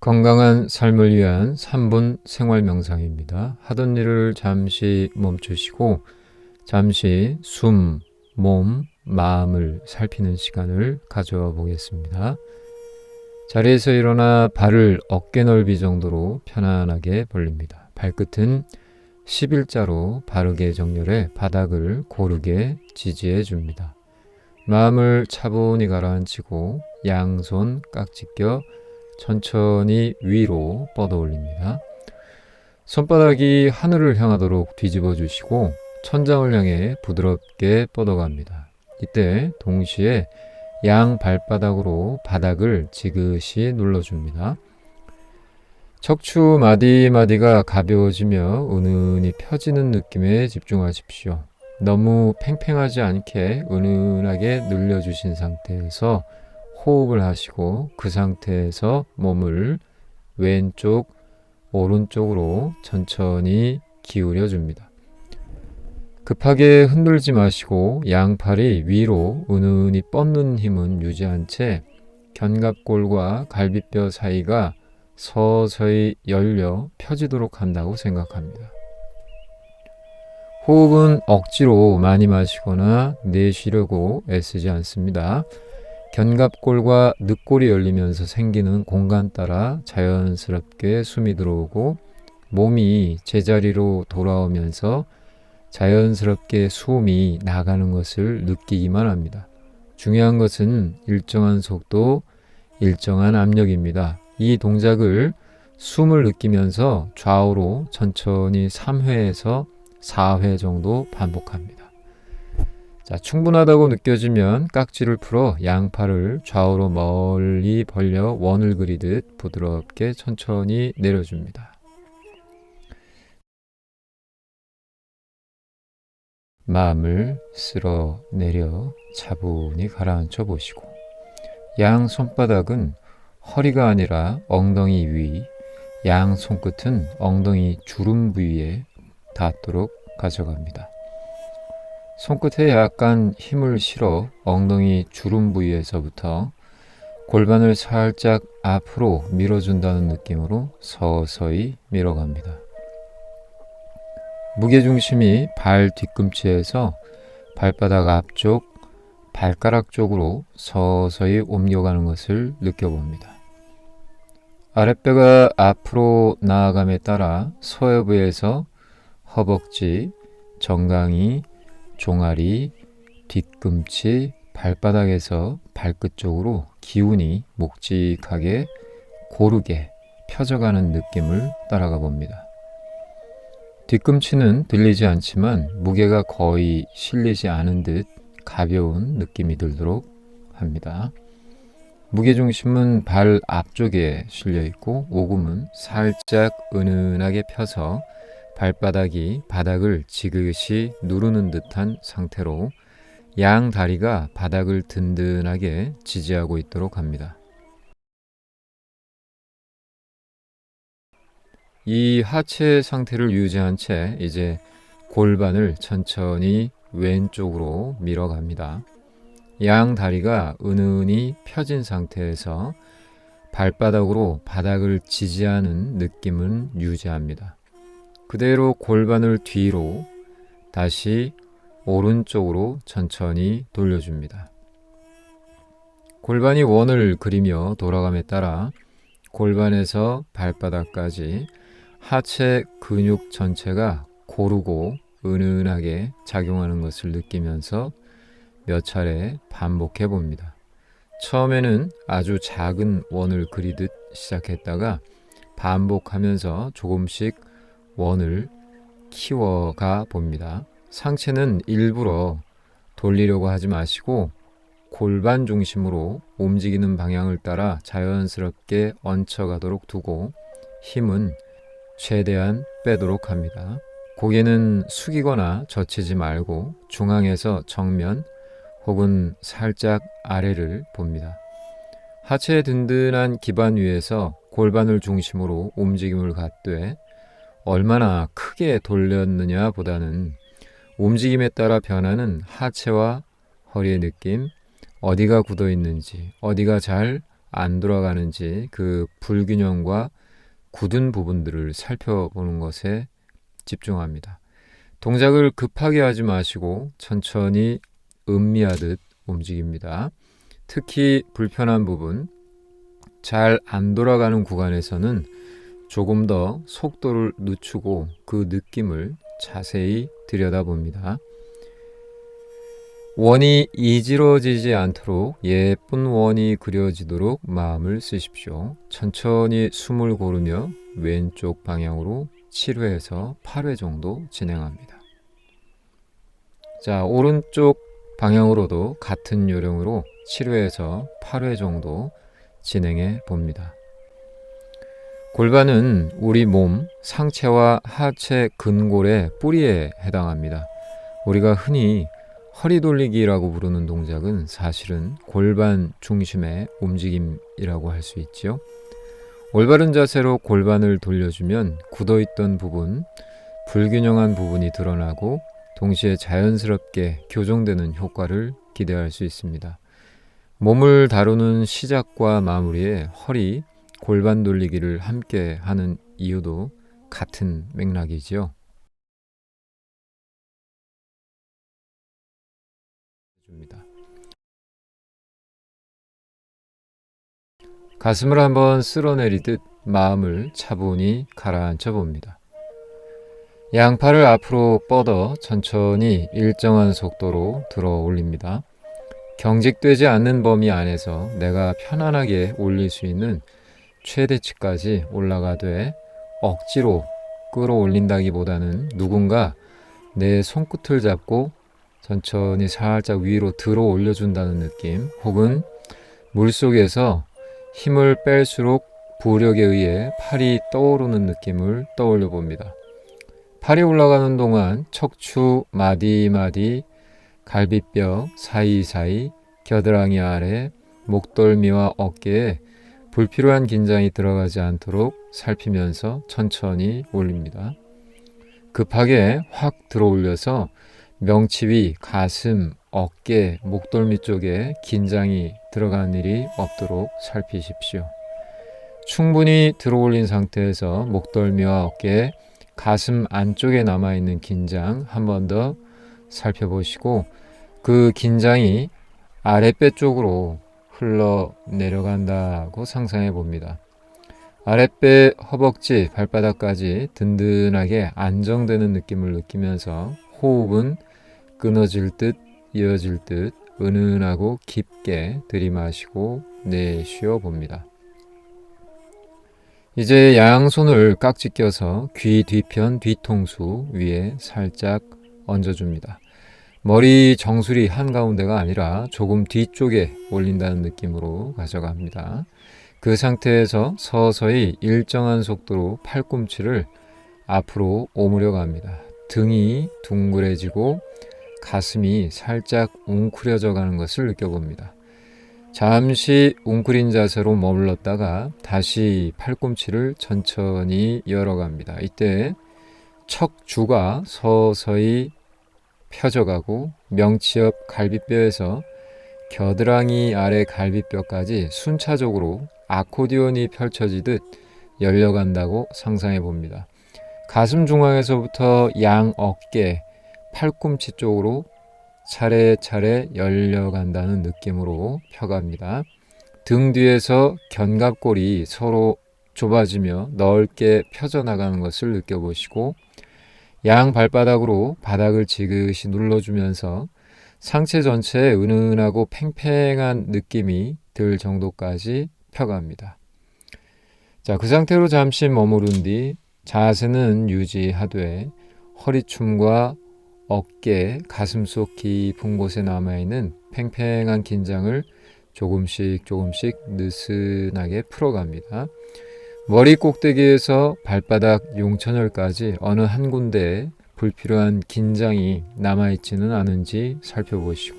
건강한 삶을 위한 3분 생활 명상입니다. 하던 일을 잠시 멈추시고 잠시 숨, 몸, 마음을 살피는 시간을 가져와 보겠습니다. 자리에서 일어나 발을 어깨 넓이 정도로 편안하게 벌립니다. 발끝은 11자로 바르게 정렬해 바닥을 고르게 지지해 줍니다. 마음을 차분히 가라앉히고 양손 깍지 껴 천천히 위로 뻗어 올립니다. 손바닥이 하늘을 향하도록 뒤집어 주시고 천장을 향해 부드럽게 뻗어갑니다. 이때 동시에 양 발바닥으로 바닥을 지그시 눌러줍니다. 척추 마디마디가 가벼워지며 은은히 펴지는 느낌에 집중하십시오. 너무 팽팽하지 않게 은은하게 늘려주신 상태에서 호흡을 하시고 그 상태에서 몸을 왼쪽, 오른쪽으로 천천히 기울여 줍니다. 급하게 흔들지 마시고 양팔이 위로 은은히 뻗는 힘은 유지한 채 견갑골과 갈비뼈 사이가 서서히 열려 펴지도록 한다고 생각합니다. 호흡은 억지로 많이 마시거나 내쉬려고 애쓰지 않습니다. 견갑골과 늑골이 열리면서 생기는 공간 따라 자연스럽게 숨이 들어오고 몸이 제자리로 돌아오면서 자연스럽게 숨이 나가는 것을 느끼기만 합니다. 중요한 것은 일정한 속도, 일정한 압력입니다. 이 동작을 숨을 느끼면서 좌우로 천천히 3회에서 4회 정도 반복합니다. 자, 충분하다고 느껴지면 깍지를 풀어 양팔을 좌우로 멀리 벌려 원을 그리듯 부드럽게 천천히 내려줍니다. 마음을 쓸어내려 차분히 가라앉혀 보시고 양 손바닥은 허리가 아니라 엉덩이 위, 양 손끝은 엉덩이 주름 부위에 닿도록 가져갑니다. 손끝에 약간 힘을 실어 엉덩이 주름 부위에서부터 골반을 살짝 앞으로 밀어준다는 느낌으로 서서히 밀어갑니다. 무게중심이 발 뒤꿈치에서 발바닥 앞쪽, 발가락 쪽으로 서서히 옮겨가는 것을 느껴봅니다. 아랫배가 앞으로 나아감에 따라 서해부에서 허벅지, 정강이, 종아리, 뒤꿈치, 발바닥에서 발끝 쪽으로 기운이 묵직하게 고르게 펴져가는 느낌을 따라가 봅니다. 뒤꿈치는 들리지 않지만 무게가 거의 실리지 않은 듯 가벼운 느낌이 들도록 합니다. 무게중심은 발 앞쪽에 실려 있고 오금은 살짝 은은하게 펴서 발바닥이 바닥을 지그시 누르는 듯한 상태로 양 다리가 바닥을 든든하게 지지하고 있도록 합니다. 이 하체 상태를 유지한 채 이제 골반을 천천히 왼쪽으로 밀어갑니다. 양 다리가 은은히 펴진 상태에서 발바닥으로 바닥을 지지하는 느낌은 유지합니다. 그대로 골반을 뒤로 다시 오른쪽으로 천천히 돌려줍니다. 골반이 원을 그리며 돌아감에 따라 골반에서 발바닥까지 하체 근육 전체가 고르고 은은하게 작용하는 것을 느끼면서 몇 차례 반복해 봅니다. 처음에는 아주 작은 원을 그리듯 시작했다가 반복하면서 조금씩 원을 키워가 봅니다. 상체는 일부러 돌리려고 하지 마시고 골반 중심으로 움직이는 방향을 따라 자연스럽게 얹혀가도록 두고 힘은 최대한 빼도록 합니다. 고개는 숙이거나 젖히지 말고 중앙에서 정면 혹은 살짝 아래를 봅니다. 하체의 든든한 기반 위에서 골반을 중심으로 움직임을 갖되 얼마나 크게 돌렸느냐 보다는 움직임에 따라 변하는 하체와 허리의 느낌, 어디가 굳어 있는지, 어디가 잘 안 돌아가는지 그 불균형과 굳은 부분들을 살펴보는 것에 집중합니다. 동작을 급하게 하지 마시고 천천히 음미하듯 움직입니다. 특히 불편한 부분, 잘 안 돌아가는 구간에서는 조금 더 속도를 늦추고 그 느낌을 자세히 들여다봅니다. 원이 이지러지지 않도록 예쁜 원이 그려지도록 마음을 쓰십시오. 천천히 숨을 고르며 왼쪽 방향으로 7회에서 8회 정도 진행합니다. 자, 오른쪽 방향으로도 같은 요령으로 7회에서 8회 정도 진행해 봅니다. 골반은 우리 몸 상체와 하체 근골의 뿌리에 해당합니다. 우리가 흔히 허리 돌리기라고 부르는 동작은 사실은 골반 중심의 움직임이라고 할 수 있지요. 올바른 자세로 골반을 돌려주면 굳어있던 부분, 불균형한 부분이 드러나고 동시에 자연스럽게 교정되는 효과를 기대할 수 있습니다. 몸을 다루는 시작과 마무리에 허리, 골반 돌리기를 함께 하는 이유도 같은 맥락이지요. 가슴을 한번 쓸어내리듯 마음을 차분히 가라앉혀 봅니다. 양팔을 앞으로 뻗어 천천히 일정한 속도로 들어 올립니다. 경직되지 않는 범위 안에서 내가 편안하게 올릴 수 있는 최대치까지 올라가되 억지로 끌어올린다기보다는 누군가 내 손끝을 잡고 천천히 살짝 위로 들어 올려준다는 느낌, 혹은 물속에서 힘을 뺄수록 부력에 의해 팔이 떠오르는 느낌을 떠올려 봅니다. 팔이 올라가는 동안 척추 마디마디, 갈비뼈 사이사이, 겨드랑이 아래, 목덜미와 어깨에 불필요한 긴장이 들어가지 않도록 살피면서 천천히 올립니다. 급하게 확 들어 올려서 명치 위, 가슴, 어깨, 목덜미 쪽에 긴장이 들어가는 일이 없도록 살피십시오. 충분히 들어 올린 상태에서 목덜미와 어깨, 가슴 안쪽에 남아있는 긴장 한 번 더 살펴보시고 그 긴장이 아랫배 쪽으로 흘러 내려간다고 상상해 봅니다. 아랫배, 허벅지, 발바닥까지 든든하게 안정되는 느낌을 느끼면서 호흡은 끊어질 듯 이어질 듯 은은하고 깊게 들이마시고 내쉬어 봅니다. 이제 양손을 깍지 껴서 귀 뒤편 뒤통수 위에 살짝 얹어줍니다. 머리 정수리 한가운데가 아니라 조금 뒤쪽에 올린다는 느낌으로 가져갑니다. 그 상태에서 서서히 일정한 속도로 팔꿈치를 앞으로 오므려 갑니다. 등이 둥그레지고 가슴이 살짝 웅크려져 가는 것을 느껴봅니다. 잠시 웅크린 자세로 머물렀다가 다시 팔꿈치를 천천히 열어갑니다. 이때 척추가 서서히 펴져가고 명치 옆 갈비뼈에서 겨드랑이 아래 갈비뼈까지 순차적으로 아코디언이 펼쳐지듯 열려간다고 상상해 봅니다. 가슴 중앙에서부터 양 어깨, 팔꿈치 쪽으로 차례차례 열려간다는 느낌으로 펴갑니다. 등 뒤에서 견갑골이 서로 좁아지며 넓게 펴져나가는 것을 느껴보시고 양 발바닥으로 바닥을 지그시 눌러주면서 상체 전체에 은은하고 팽팽한 느낌이 들 정도까지 펴갑니다. 자, 그 상태로 잠시 머무른 뒤 자세는 유지하되 허리춤과 어깨, 가슴속 깊은 곳에 남아있는 팽팽한 긴장을 조금씩 느슨하게 풀어갑니다. 머리 꼭대기에서 발바닥 용천혈까지 어느 한 군데에 불필요한 긴장이 남아있지는 않은지 살펴보시고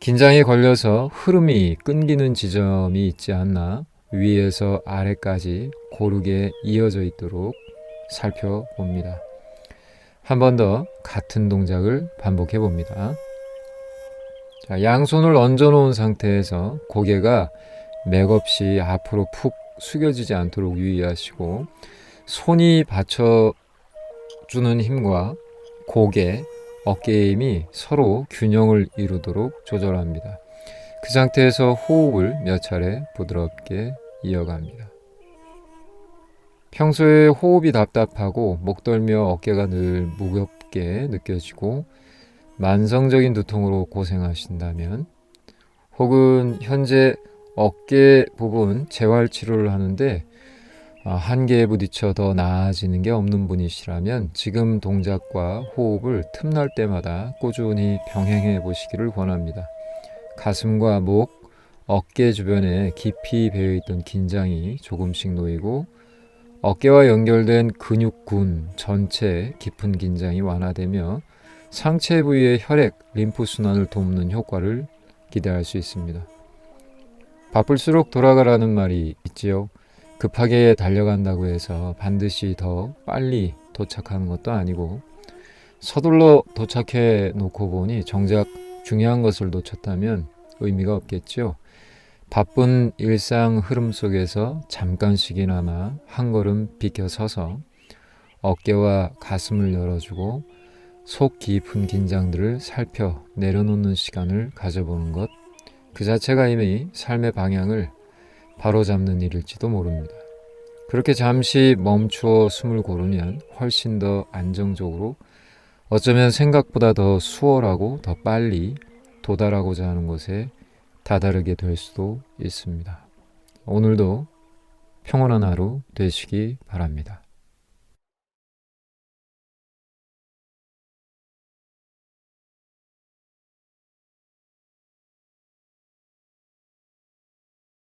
긴장이 걸려서 흐름이 끊기는 지점이 있지 않나 위에서 아래까지 고르게 이어져 있도록 살펴봅니다. 한 번 더 같은 동작을 반복해 봅니다. 자, 양손을 얹어 놓은 상태에서 고개가 맥없이 앞으로 푹 숙여지지 않도록 유의하시고, 손이 받쳐주는 힘과 고개, 어깨의 힘이 서로 균형을 이루도록 조절합니다. 그 상태에서 호흡을 몇 차례 부드럽게 이어갑니다. 평소에 호흡이 답답하고 목덜미와 어깨가 늘 무겁게 느껴지고 만성적인 두통으로 고생하신다면, 혹은 현재 어깨 부분 재활치료를 하는데 한계에 부딪혀 더 나아지는 게 없는 분이시라면 지금 동작과 호흡을 틈날 때마다 꾸준히 병행해 보시기를 권합니다. 가슴과 목, 어깨 주변에 깊이 배어있던 긴장이 조금씩 놓이고 어깨와 연결된 근육군 전체에 깊은 긴장이 완화되며 상체 부위의 혈액, 림프 순환을 돕는 효과를 기대할 수 있습니다. 바쁠수록 돌아가라는 말이 있지요. 급하게 달려간다고 해서 반드시 더 빨리 도착하는 것도 아니고, 서둘러 도착해 놓고 보니 정작 중요한 것을 놓쳤다면 의미가 없겠죠. 바쁜 일상 흐름 속에서 잠깐씩이나마 한 걸음 비켜서서 어깨와 가슴을 열어주고 속 깊은 긴장들을 살펴 내려놓는 시간을 가져보는 것, 그 자체가 이미 삶의 방향을 바로잡는 일일지도 모릅니다. 그렇게 잠시 멈추어 숨을 고르면 훨씬 더 안정적으로, 어쩌면 생각보다 더 수월하고 더 빨리 도달하고자 하는 곳에 다다르게 될 수도 있습니다. 오늘도 평온한 하루 되시기 바랍니다.